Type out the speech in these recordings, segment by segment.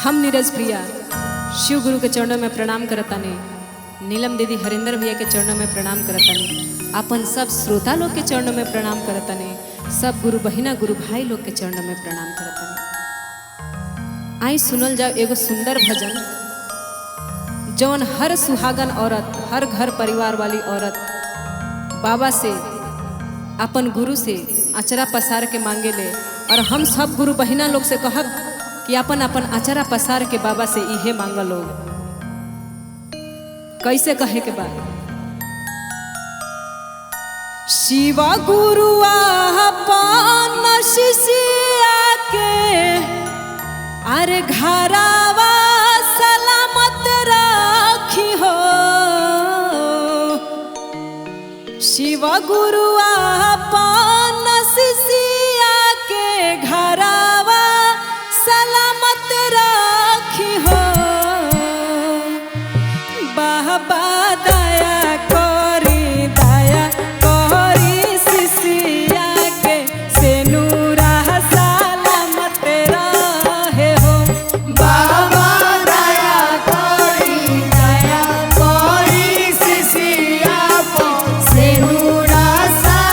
हम नीरज प्रिया शिव गुरु के चरणों में प्रणाम करतानी, नीलम दीदी हरिंदर भैया के चरणों में प्रणाम करतानी, अपन सब श्रोता लोग के चरणों में प्रणाम करतानी, सब गुरु बहिना गुरु भाई लोग के चरणों में प्रणाम करतानी। आई सुनल जाओ एगो सुंदर भजन जौन हर सुहागन औरत, हर घर परिवार वाली औरत बाबा से, अपन गुरु से अचरा पसार के मांगे ले। और हम सब गुरु बहिना लोग से कहब कि अपन अपन अचरा पसार के बाबा से इहे मांगलो। कैसे कहे के बाद शिवा गुरु अपन शिष्या के अरे घरावा सलामत राखी हो। शिवा गुरु अपन शिष्या के घरावा सलामत राखी हो। बाबा दया करी, दया करी शिष्या के सेनुरा सलामत रहे हो। बाबा दया करी, दया करी शिष्या को सेनुरा सलामत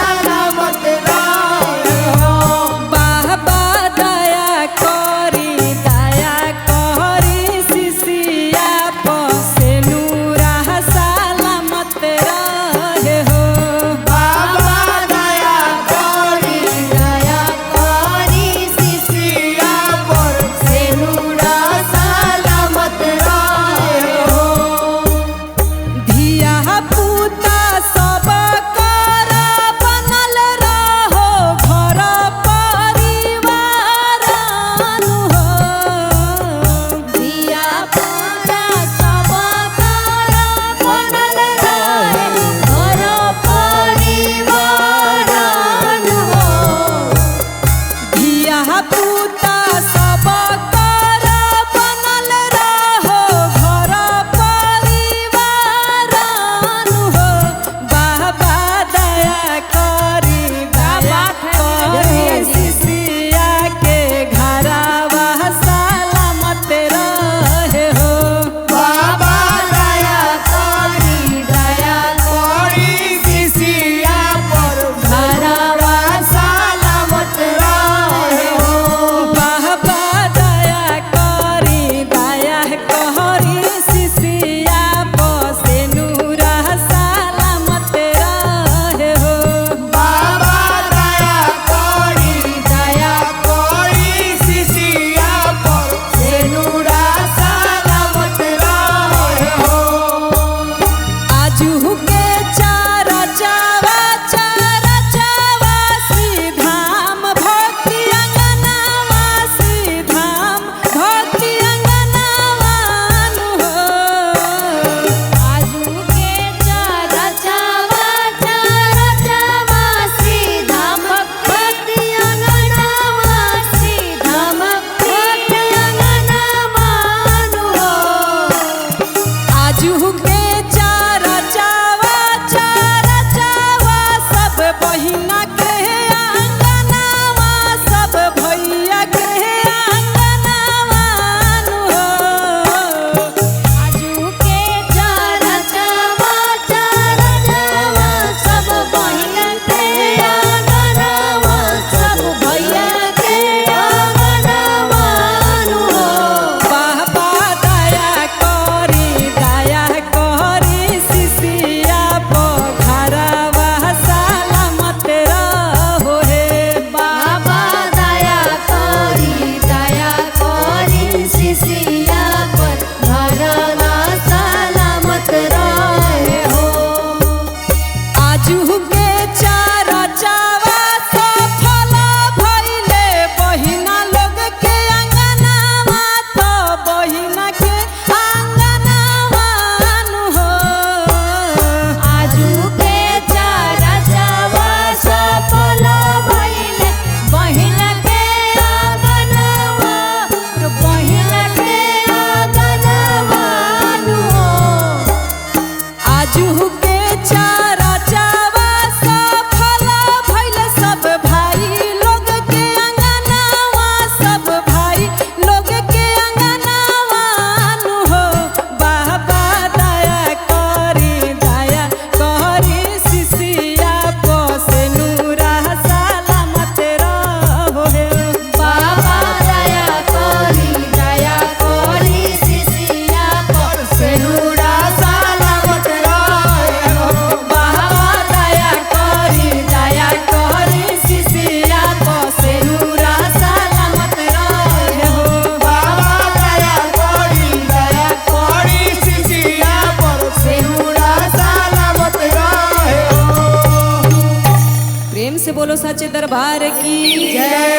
दरबार की जय